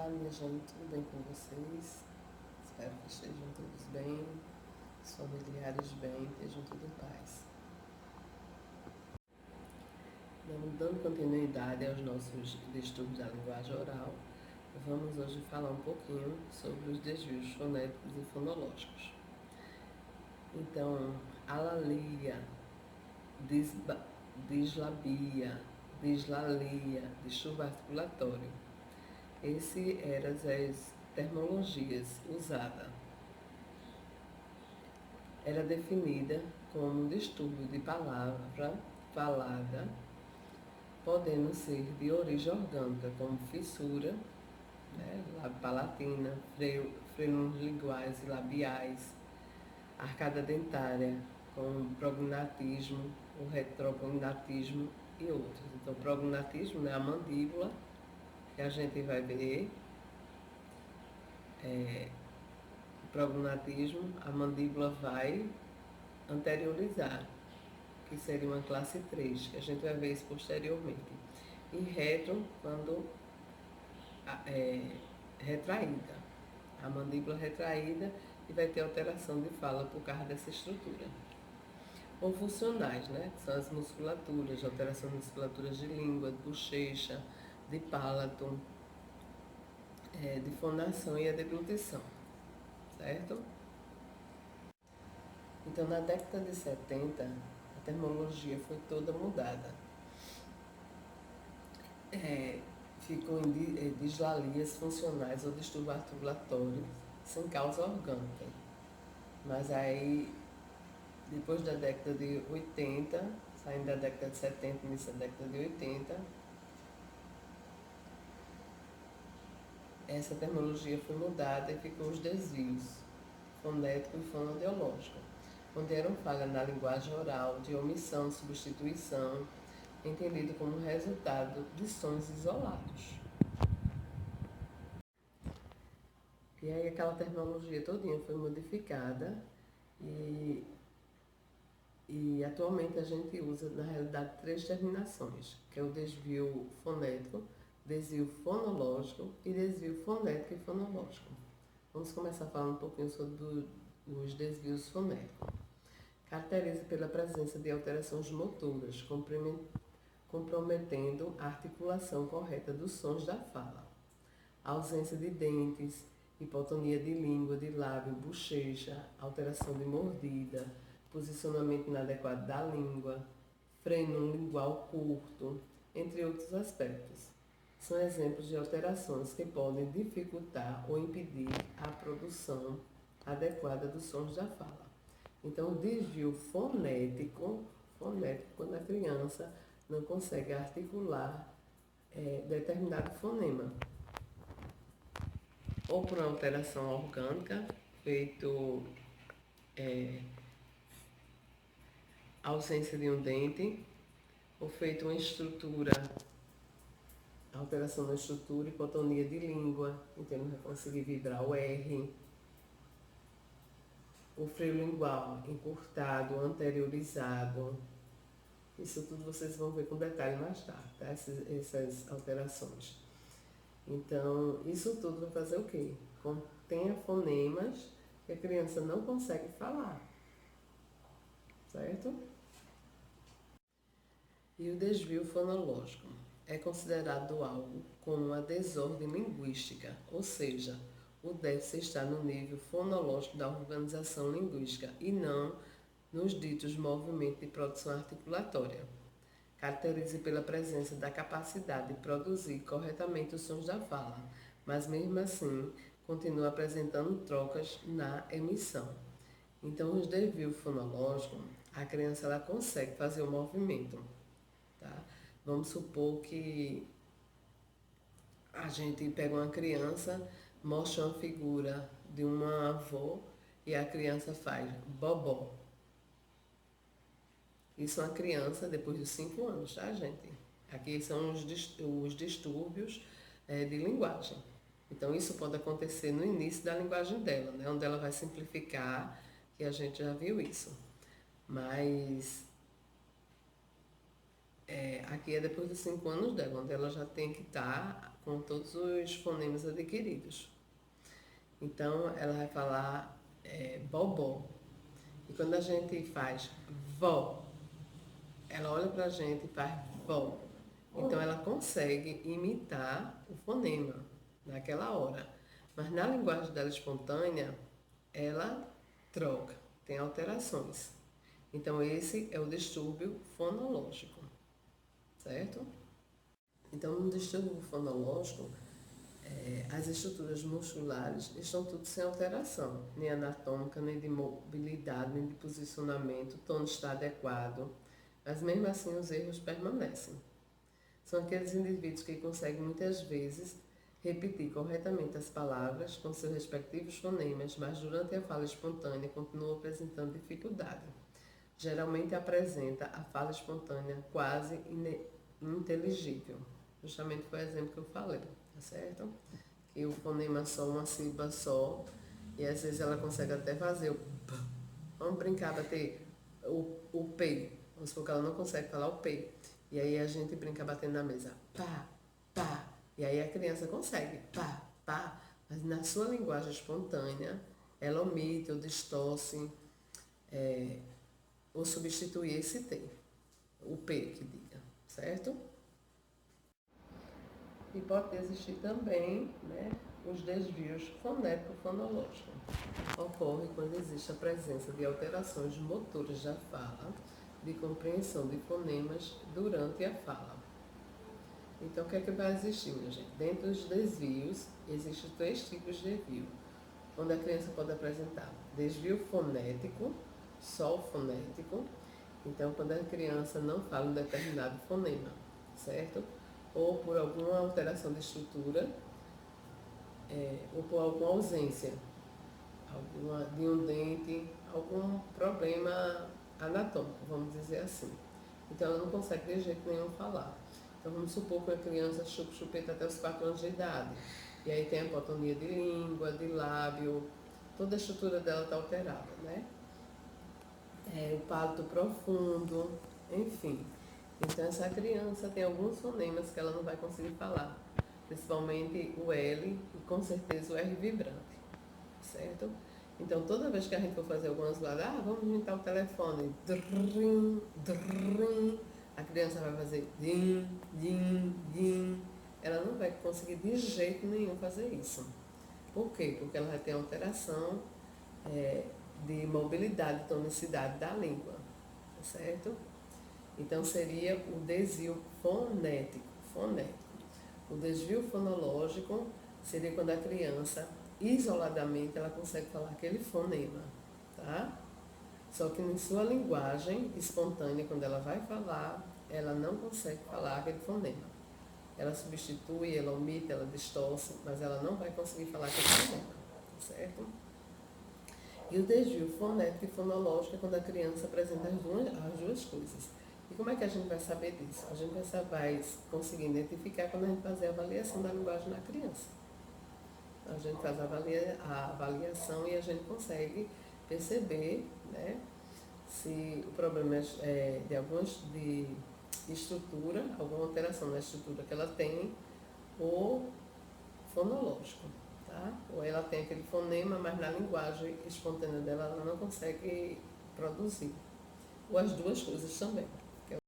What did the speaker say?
Olá, minha gente, tudo bem com vocês? Espero que estejam todos bem, os familiares bem, estejam tudo em paz. Dando continuidade aos nossos estudos da linguagem oral, vamos hoje falar um pouquinho sobre os desvios fonéticos e fonológicos. Então, alalia, dislabia, dislalia, distúrbio articulatório. Essas eram as terminologias usadas. Era definida como um distúrbio de palavra falada, podendo ser de origem orgânica, como fissura, palatina, frenos linguais e labiais, arcada dentária, com prognatismo, o retrognatismo e outros. Então, prognatismo é a mandíbula, que a gente vai ver. Prognatismo, a mandíbula vai anteriorizar, que seria uma classe 3, que a gente vai ver isso posteriormente. E retro, quando retraída, a mandíbula retraída e vai ter alteração de fala por causa dessa estrutura. Ou funcionais, né? Que são as musculaturas, alteração de musculaturas de língua, de bochecha, de palato, de fonação e a deglutição, certo? Então, na década de 70, a terminologia foi toda mudada. Ficou em dislalias funcionais ou distúrbio articulatório sem causa orgânica. Mas aí, depois da década de 80, saindo da década de 70 início da década de 80, essa terminologia foi mudada e ficou os desvios fonético e fonoaudiológico, onde eram falhas na linguagem oral, de omissão, substituição, entendido como resultado de sons isolados. E aí aquela terminologia todinha foi modificada e atualmente a gente usa, na realidade, 3 terminações, que é o desvio fonético, desvio fonológico e desvio fonético e fonológico. Vamos começar falando um pouquinho sobre os desvios fonéticos. Caracteriza pela presença de alterações motoras, comprometendo a articulação correta dos sons da fala. Ausência de dentes, hipotonia de língua, de lábio, bochecha, alteração de mordida, posicionamento inadequado da língua, freno lingual curto, entre outros aspectos. São exemplos de alterações que podem dificultar ou impedir a produção adequada dos sons da fala. Então, o desvio fonético, quando a criança não consegue articular determinado fonema, ou por uma alteração orgânica, feito ausência de um dente, ou feito uma estrutura, alteração na estrutura, hipotonia de língua, então não vai conseguir vibrar o R, o freio lingual encurtado, anteriorizado. Isso tudo vocês vão ver com detalhe mais tarde, tá? Essas alterações. Então, isso tudo vai fazer o quê? Contenha fonemas que a criança não consegue falar, certo? E o desvio fonológico é considerado algo como uma desordem linguística, ou seja, o déficit está no nível fonológico da organização linguística e não nos ditos movimentos de produção articulatória. Caracteriza pela presença da capacidade de produzir corretamente os sons da fala, mas mesmo assim continua apresentando trocas na emissão. Então, os desvios fonológicos, a criança ela consegue fazer o movimento. Tá? Vamos supor que a gente pega uma criança, mostra uma figura de uma avó e a criança faz bobó. Isso é uma criança depois de 5 anos, tá, gente? Aqui são os distúrbios de linguagem. Então, isso pode acontecer no início da linguagem dela, né? Onde ela vai simplificar, que a gente já viu isso. Mas Aqui é depois dos 5 anos dela, onde ela já tem que estar com todos os fonemas adquiridos. Então, ela vai falar bobó. E quando a gente faz vó, ela olha pra gente e faz vó. Então, ela consegue imitar o fonema naquela hora. Mas na linguagem dela espontânea, ela troca, tem alterações. Então, esse é o distúrbio fonológico, certo? Então, no distúrbio fonológico, as estruturas musculares estão tudo sem alteração, nem anatômica, nem de mobilidade, nem de posicionamento, o tono está adequado, mas mesmo assim os erros permanecem. São aqueles indivíduos que conseguem muitas vezes repetir corretamente as palavras com seus respectivos fonemas, mas durante a fala espontânea continuam apresentando dificuldade. Geralmente apresenta a fala espontânea quase ininteligível. Justamente foi o exemplo que eu falei, tá certo? Que o fonema só, uma sílaba só, e às vezes ela consegue até fazer o p. Vamos brincar, bater o P. Vamos supor que ela não consegue falar o P. E aí a gente brinca batendo na mesa, pá, pá. E aí a criança consegue, pá, pá. Mas na sua linguagem espontânea, ela omite ou distorce, ou substitui esse T, o P que diga, certo? E pode existir também, os desvios fonético-fonológicos. Ocorre quando existe a presença de alterações motoras da fala, de compreensão de fonemas durante a fala. Então, o que é que vai existir, minha gente? Dentro dos desvios, existem 3 tipos de desvio, onde a criança pode apresentar desvio fonético, só o fonético. Então, quando a criança não fala um determinado fonema, certo? Ou por alguma alteração de estrutura, ou por alguma ausência de um dente, algum problema anatômico, vamos dizer assim. Então, ela não consegue de jeito nenhum falar. Então, vamos supor que a criança chupa chupeta até os 4 anos de idade. E aí tem a hipotonia de língua, de lábio, toda a estrutura dela está alterada, né? O palato profundo, enfim. Então, essa criança tem alguns fonemas que ela não vai conseguir falar, principalmente o L e com certeza o R vibrante, certo? Então, toda vez que a gente for fazer algumas guardas, vamos imitar o telefone, drrim, drrim, a criança vai fazer din, din, din. Ela não vai conseguir de jeito nenhum fazer isso. Por quê? Porque ela vai ter alteração de mobilidade, tonicidade da língua, certo? Então, seria o desvio fonético. O desvio fonológico seria quando a criança, isoladamente, ela consegue falar aquele fonema, tá? Só que em sua linguagem espontânea, quando ela vai falar, ela não consegue falar aquele fonema. Ela substitui, ela omite, ela distorce, mas ela não vai conseguir falar aquele fonema, certo? E o desvio fonético e fonológico é quando a criança apresenta as duas coisas. E como é que a gente vai saber disso? A gente vai conseguir identificar quando a gente fazer a avaliação da linguagem na criança. A gente faz a avaliação e a gente consegue perceber, se o problema é de estrutura, alguma alteração na estrutura que ela tem, ou fonológico, tá? Ou ela tem aquele fonema, mas na linguagem espontânea dela ela não consegue produzir. Ou as duas coisas também.